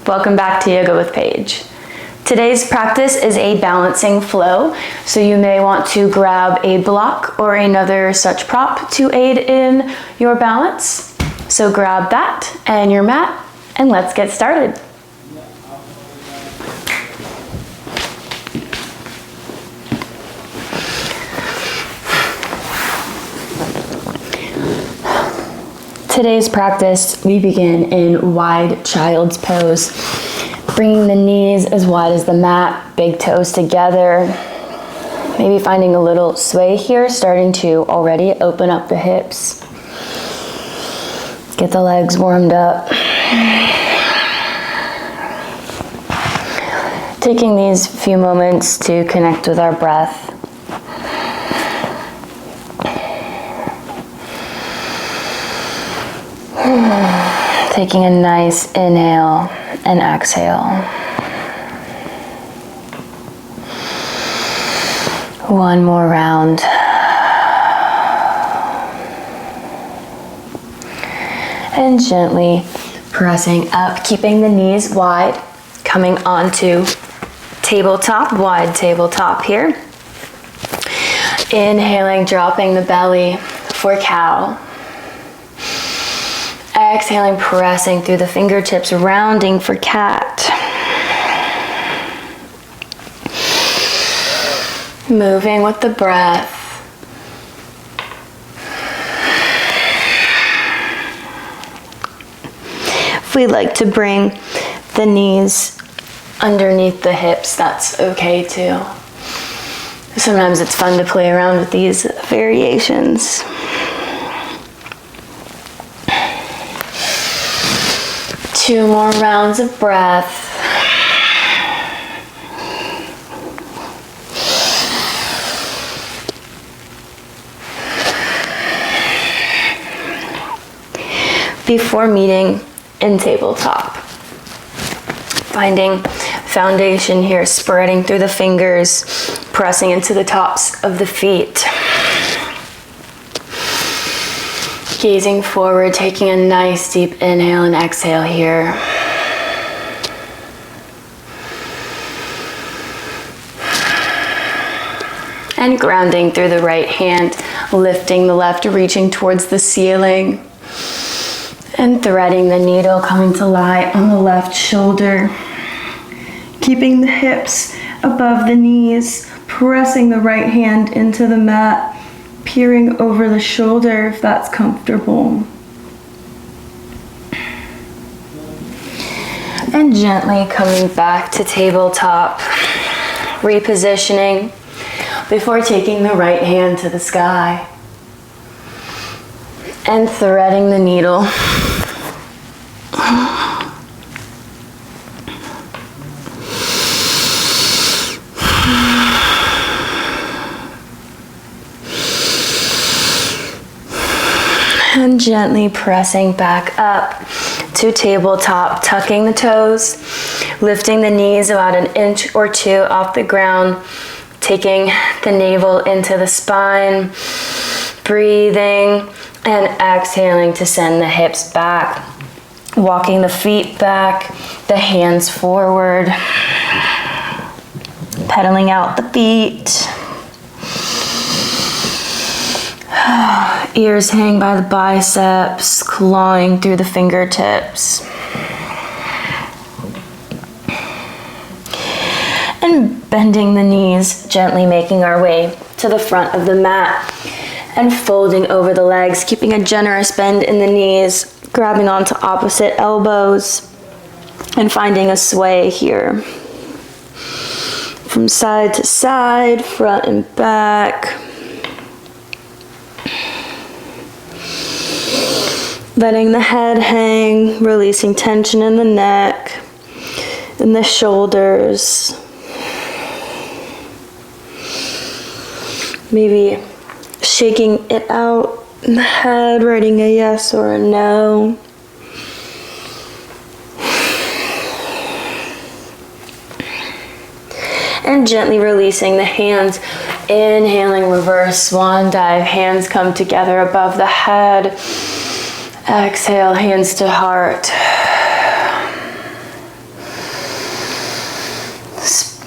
Welcome back to Yoga with Paige. Today's practice is a balancing flow, so you may want to grab a block or another such prop to aid in your balance. So grab that and your mat, and let's get started. Today's practice, we begin in wide child's pose, bringing the knees as wide as the mat, big toes together. Maybe finding a little sway here, starting to already open up the hips. Get the legs warmed up. Taking these few moments to connect with our breath. Taking a nice inhale and exhale. One more round. And gently pressing up, keeping the knees wide, coming onto tabletop, wide tabletop here. Inhaling, dropping the belly for cow. Exhaling, pressing through the fingertips, rounding for cat. Moving with the breath. If we'd like to bring the knees underneath the hips, that's okay too. Sometimes it's fun to play around with these variations. Two more rounds of breath. Before meeting in tabletop. Finding foundation here, spreading through the fingers, pressing into the tops of the feet. Gazing forward, taking a nice deep inhale and exhale here. And grounding through the right hand, lifting the left, reaching towards the ceiling. And threading the needle, coming to lie on the left shoulder. Keeping the hips above the knees, pressing the right hand into the mat. Peering over the shoulder if that's comfortable. And gently coming back to tabletop, repositioning before taking the right hand to the sky. And threading the needle. And gently pressing back up to tabletop, tucking the toes, lifting the knees about an inch or two off the ground, taking the navel into the spine, breathing and exhaling to send the hips back, walking the feet back, the hands forward, pedaling out the feet. Ears hang by the biceps, clawing through the fingertips. And bending the knees, gently making our way to the front of the mat and folding over the legs, keeping a generous bend in the knees, grabbing onto opposite elbows and finding a sway here. From side to side, front and back. Letting the head hang, releasing tension in the neck, in the shoulders. Maybe shaking it out in the head, writing a yes or a no. And gently releasing the hands. Inhaling, reverse swan dive. Hands come together above the head. Exhale, hands to heart.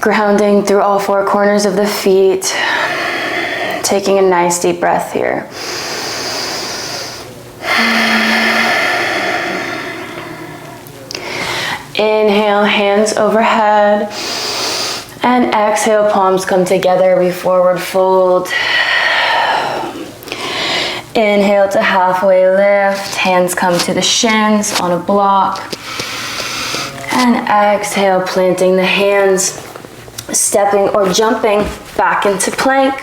Grounding through all four corners of the feet. Taking a nice deep breath here. Inhale, hands overhead. And exhale, palms come together, we forward fold. Inhale to halfway lift, hands come to the shins on a block. And exhale, planting the hands, stepping or jumping back into plank.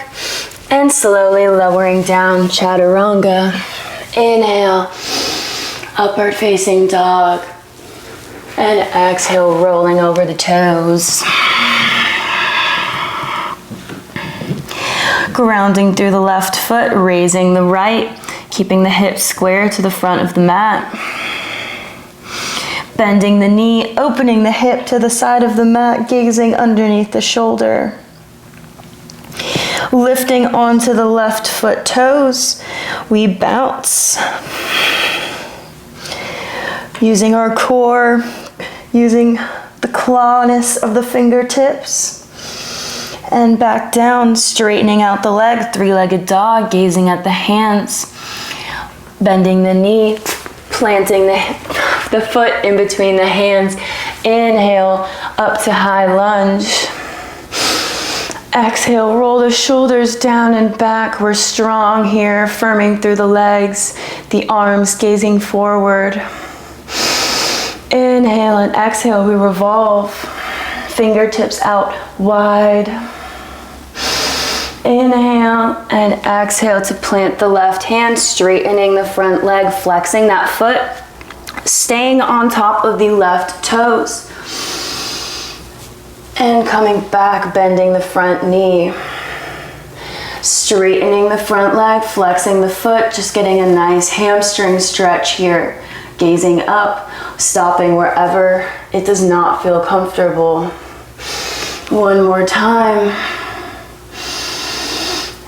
And slowly lowering down, chaturanga. Inhale, upward facing dog. And exhale, rolling over the toes. Grounding through the left foot, raising the right, keeping the hips square to the front of the mat. Bending the knee, opening the hip to the side of the mat, gazing underneath the shoulder. Lifting onto the left foot toes, we bounce. Using our core, using the clawness of the fingertips. And back down, straightening out the leg, three-legged dog, gazing at the hands. Bending the knee, planting the foot in between the hands. Inhale, up to high lunge. Exhale, roll the shoulders down and back. We're strong here, firming through the legs, the arms gazing forward. Inhale and exhale, we revolve. Fingertips out wide. Inhale and exhale to plant the left hand, straightening the front leg, flexing that foot, staying on top of the left toes. And coming back, bending the front knee. Straightening the front leg, flexing the foot, just getting a nice hamstring stretch here. Gazing up, stopping wherever it does not feel comfortable. One more time.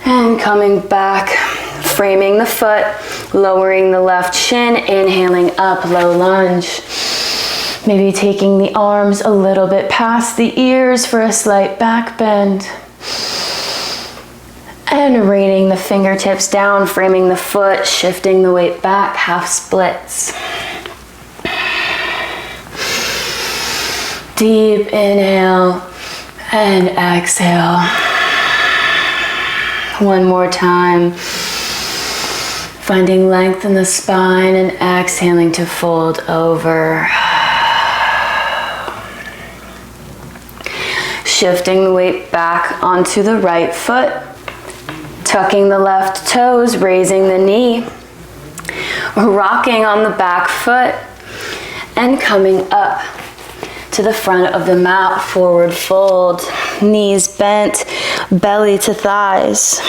And coming back, framing the foot, lowering the left shin, inhaling up, low lunge. Maybe taking the arms a little bit past the ears for a slight back bend. And raining the fingertips down, framing the foot, shifting the weight back, half splits. Deep inhale and exhale. One more time. Finding length in the spine and exhaling to fold over. Shifting the weight back onto the right foot. Tucking the left toes, raising the knee. Rocking on the back foot. And coming up to the front of the mat, forward fold. Knees bent, belly to thighs.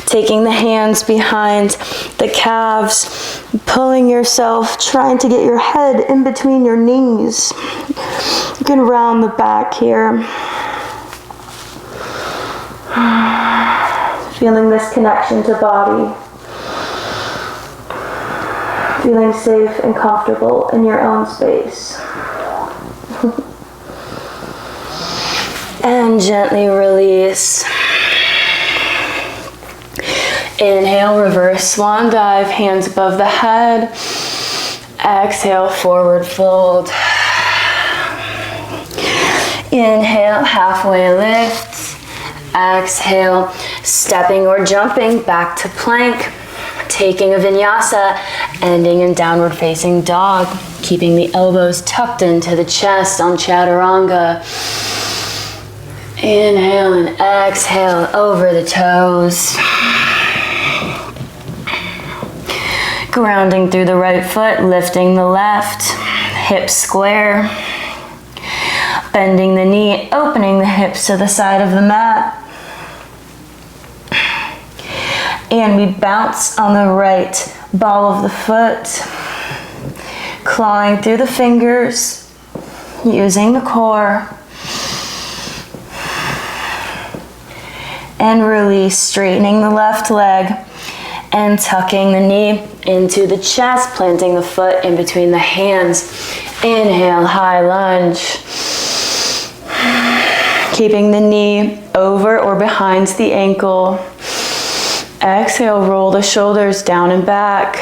Taking the hands behind the calves, pulling yourself, trying to get your head in between your knees. You can round the back here. Feeling this connection to body. Feeling safe and comfortable in your own space. And gently release. Inhale, reverse swan dive, hands above the head. Exhale, forward fold. Inhale, halfway lift. Exhale, stepping or jumping back to plank. Taking a vinyasa, ending in downward facing dog. Keeping the elbows tucked into the chest on chaturanga. Inhale and exhale over the toes. Grounding through the right foot, lifting the left, hips square. Bending the knee, opening the hips to the side of the mat. And we bounce on the right ball of the foot, clawing through the fingers, using the core. And release, straightening the left leg and tucking the knee into the chest, planting the foot in between the hands. Inhale, high lunge. keeping the knee over or behind the ankle. Exhale, roll the shoulders down and back.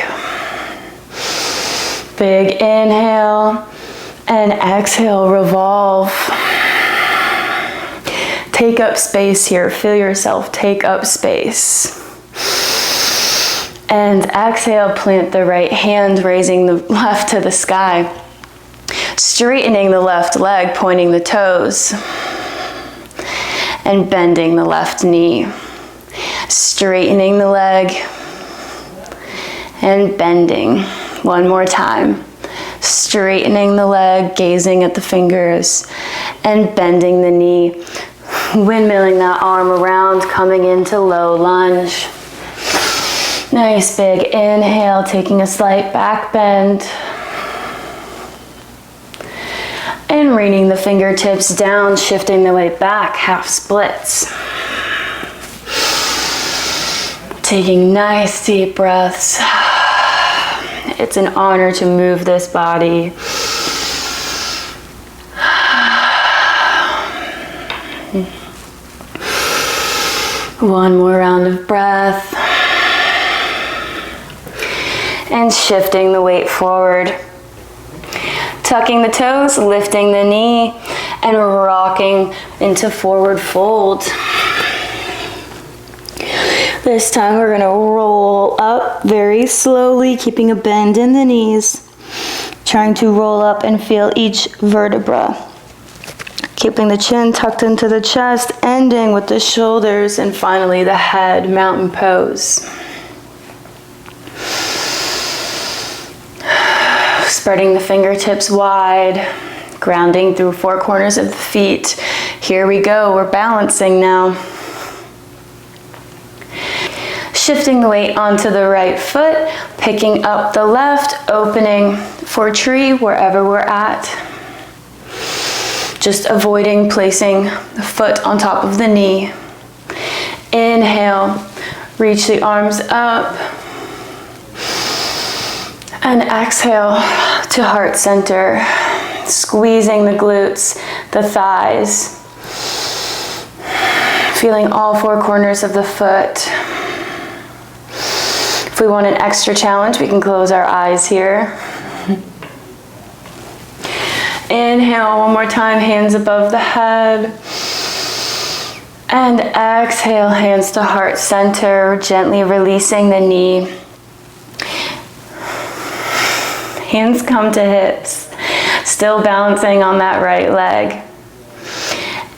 Big inhale, and exhale, revolve. Take up space here, feel yourself take up space. And exhale, plant the right hand, raising the left to the sky. Straightening the left leg, pointing the toes. And bending the left knee. Straightening the leg and bending. One more time. Straightening the leg, gazing at the fingers, and bending the knee. Windmilling that arm around, coming into low lunge. Nice big inhale, taking a slight back bend. And reining the fingertips down, shifting the weight back, half splits. Taking nice deep breaths. It's an honor to move this body. One more round of breath. And shifting the weight forward. Tucking the toes, lifting the knee, and rocking into forward fold. This time we're going to roll up very slowly, keeping a bend in the knees. Trying to roll up and feel each vertebra. Keeping the chin tucked into the chest, ending with the shoulders, and finally the head, mountain pose. Spreading the fingertips wide, grounding through four corners of the feet. Here we go, we're balancing now. Shifting the weight onto the right foot, picking up the left, opening for tree wherever we're at. Just avoiding placing the foot on top of the knee. Inhale, reach the arms up. And exhale to heart center, squeezing the glutes, the thighs. Feeling all four corners of the foot. If we want an extra challenge, we can close our eyes here. Inhale one more time, hands above the head. And exhale, hands to heart center, gently releasing the knee. Hands come to hips, still balancing on that right leg.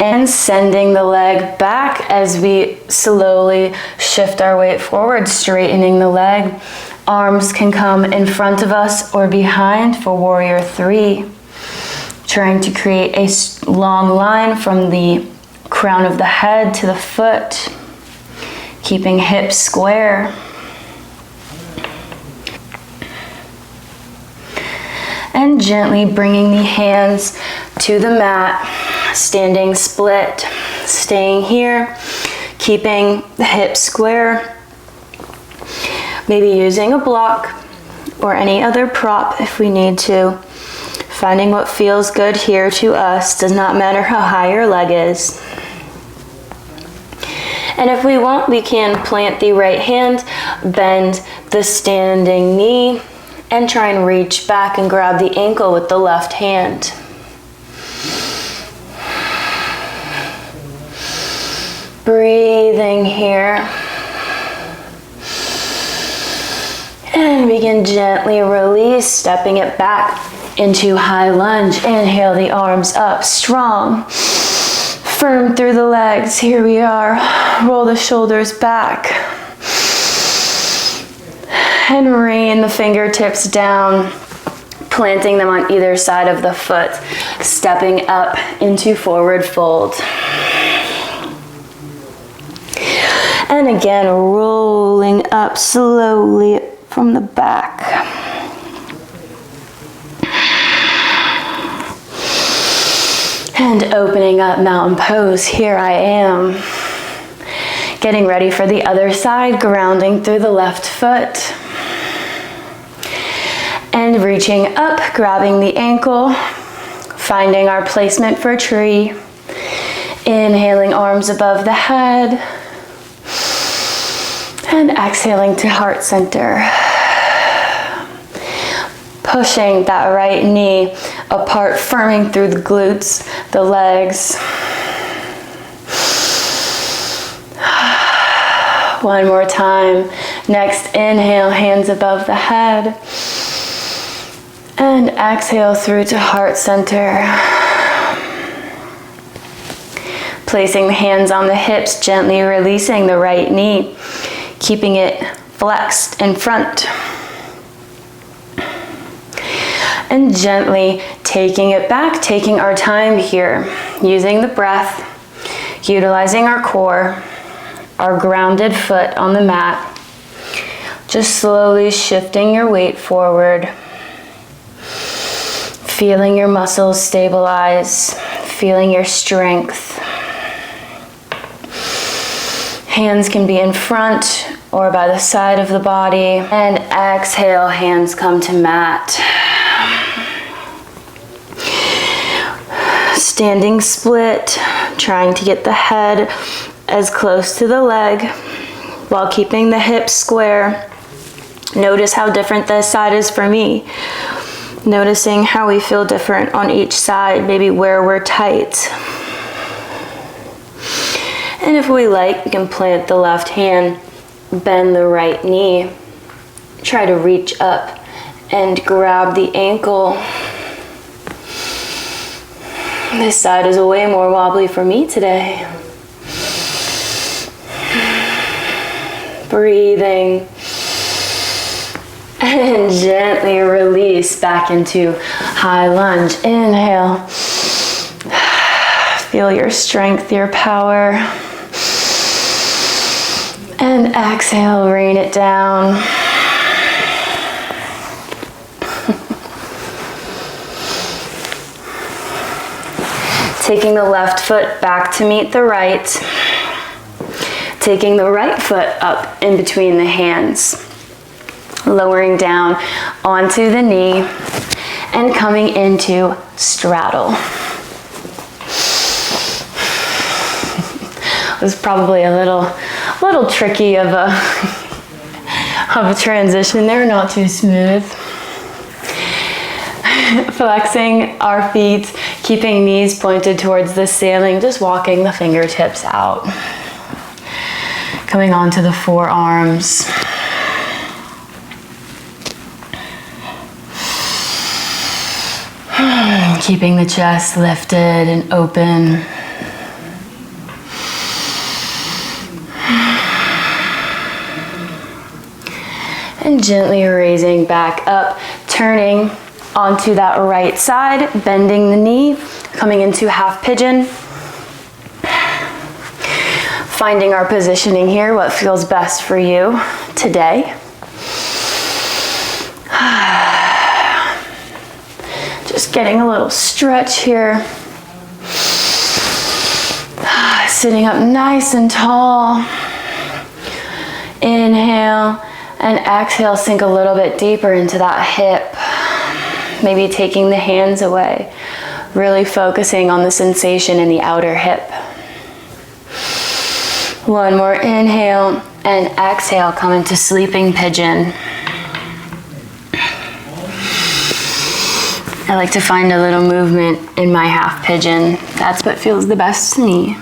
And sending the leg back as we slowly shift our weight forward, straightening the leg. Arms can come in front of us or behind for warrior three. Trying to create a long line from the crown of the head to the foot. Keeping hips square. And gently bringing the hands to the mat, standing split, staying here, keeping the hips square, maybe using a block or any other prop if we need to, finding what feels good here to us, does not matter how high your leg is. And if we want, we can plant the right hand, bend the standing knee, and try and reach back and grab the ankle with the left hand. Breathing here. And begin gently release, stepping it back into high lunge. Inhale the arms up, strong. Firm through the legs. Here we are. Roll the shoulders back. And rain the fingertips down, planting them on either side of the foot, stepping up into forward fold. And again, rolling up slowly from the back. And opening up mountain pose, here I am. Getting ready for the other side, grounding through the left foot. And reaching up, grabbing the ankle, finding our placement for tree. Inhaling, arms above the head. And exhaling to heart center. Pushing that right knee apart, firming through the glutes, the legs. One more time. Next, inhale, hands above the head. And exhale through to heart center. Placing the hands on the hips, gently releasing the right knee, keeping it flexed in front. And gently taking it back, taking our time here, using the breath, utilizing our core, our grounded foot on the mat. Just slowly shifting your weight forward. Feeling your muscles stabilize, feeling your strength. Hands can be in front or by the side of the body. And exhale, hands come to mat. Standing split, trying to get the head as close to the leg while keeping the hips square. Notice how different this side is for me. Noticing how we feel different on each side, maybe where we're tight. And if we like, we can plant the left hand, bend the right knee, try to reach up and grab the ankle. This side is way more wobbly for me today. Breathing. And gently release back into high lunge. Inhale. Feel your strength, your power. And exhale, rain it down. Taking the left foot back to meet the right. Taking the right foot up in between the hands. Lowering down onto the knee and coming into straddle. It was probably a little tricky of a transition there, not too smooth. Flexing our feet, keeping knees pointed towards the ceiling, just walking the fingertips out. Coming onto the forearms. Keeping the chest lifted and open. And gently raising back up, turning onto that right side, bending the knee, coming into half pigeon. Finding our positioning here, what feels best for you today. Just getting a little stretch here. Sitting up nice and tall. Inhale and exhale, sink a little bit deeper into that hip. Maybe taking the hands away. Really focusing on the sensation in the outer hip. One more inhale and exhale, come into sleeping pigeon. I like to find a little movement in my half pigeon. That's what feels the best to me.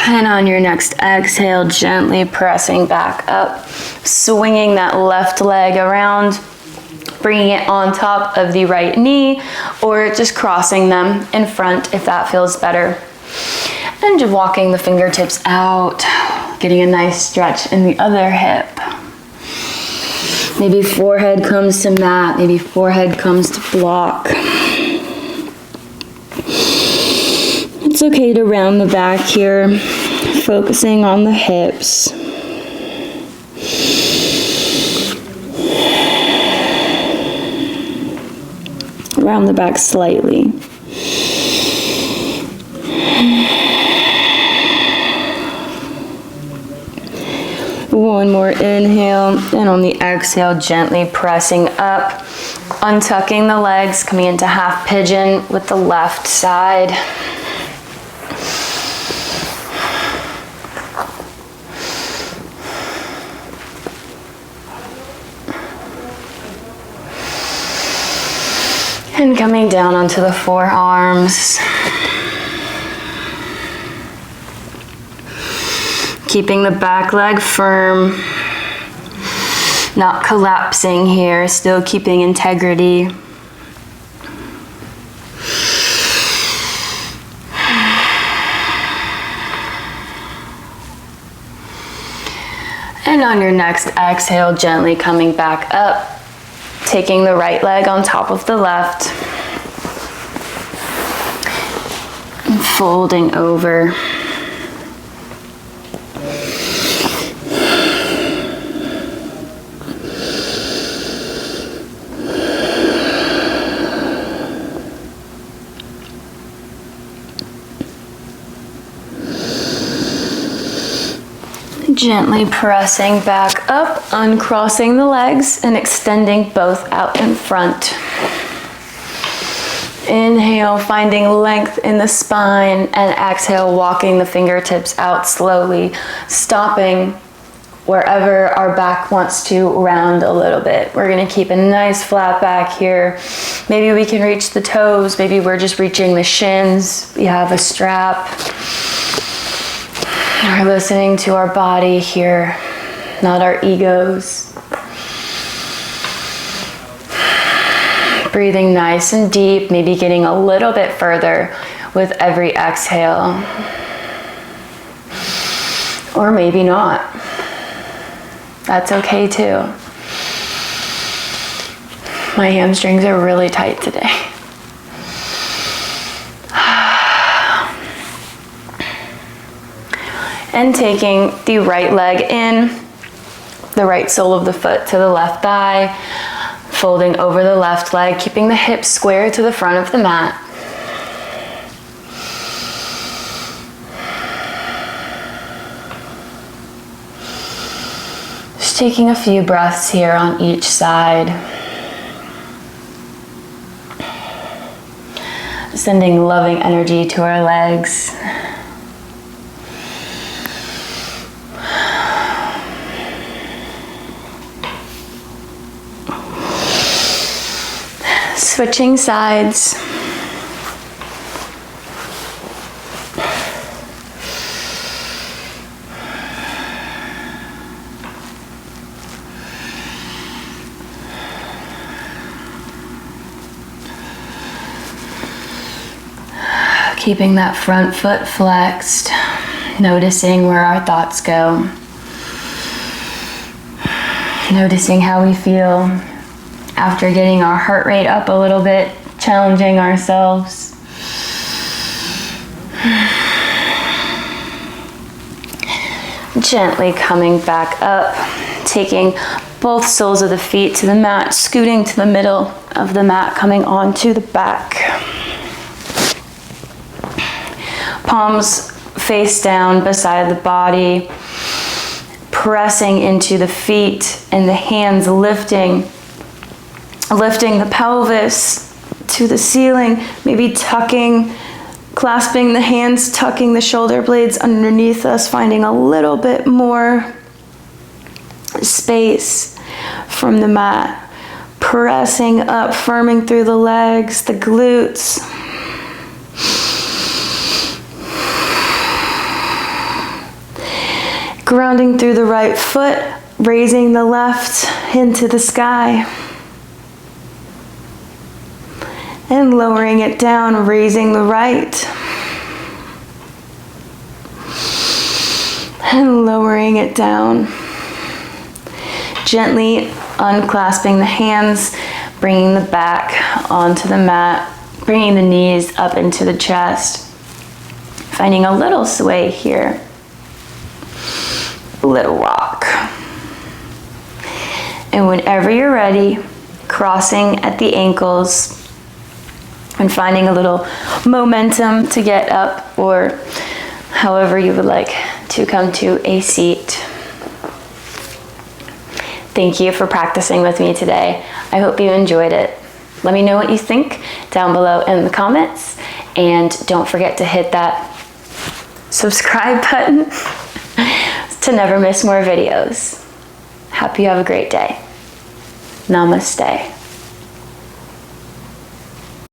And on your next exhale, gently pressing back up, swinging that left leg around, bringing it on top of the right knee, or just crossing them in front if that feels better. And just walking the fingertips out, getting a nice stretch in the other hip. Maybe forehead comes to mat, maybe forehead comes to block. It's okay to round the back here, focusing on the hips. Round the back slightly. one more inhale, and on the exhale, gently pressing up, untucking the legs, coming into half pigeon with the left side. And coming down onto the forearms. Keeping the back leg firm, not collapsing here, still keeping integrity. And on your next exhale, gently coming back up, taking the right leg on top of the left, and folding over. Gently pressing back up, uncrossing the legs and extending both out in front. Inhale, finding length in the spine, and exhale, walking the fingertips out slowly, stopping wherever our back wants to round a little bit. We're gonna keep a nice flat back here. Maybe we can reach the toes, maybe we're just reaching the shins. We have a strap. We're listening to our body here, not our egos. Breathing nice and deep, maybe getting a little bit further with every exhale. Or maybe not. That's okay too. My hamstrings are really tight today. And taking the right leg in, the right sole of the foot to the left thigh, folding over the left leg, keeping the hips square to the front of the mat. Just taking a few breaths here on each side. Sending loving energy to our legs. Switching sides. Keeping that front foot flexed, noticing where our thoughts go. Noticing how we feel after getting our heart rate up a little bit, challenging ourselves. Gently coming back up, taking both soles of the feet to the mat, scooting to the middle of the mat, coming onto the back. Palms face down beside the body, pressing into the feet and the hands lifting the pelvis to the ceiling, maybe clasping the hands, tucking the shoulder blades underneath us, finding a little bit more space from the mat. Pressing up, firming through the legs, the glutes. Grounding through the right foot, raising the left into the sky. And lowering it down, raising the right. And lowering it down. Gently unclasping the hands, bringing the back onto the mat, bringing the knees up into the chest. Finding a little sway here. A little rock. And whenever you're ready, crossing at the ankles, and finding a little momentum to get up, or however you would like to come to a seat. Thank you for practicing with me today. I hope you enjoyed it. Let me know what you think down below in the comments, and don't forget to hit that subscribe button to never miss more videos. Hope you have a great day. Namaste.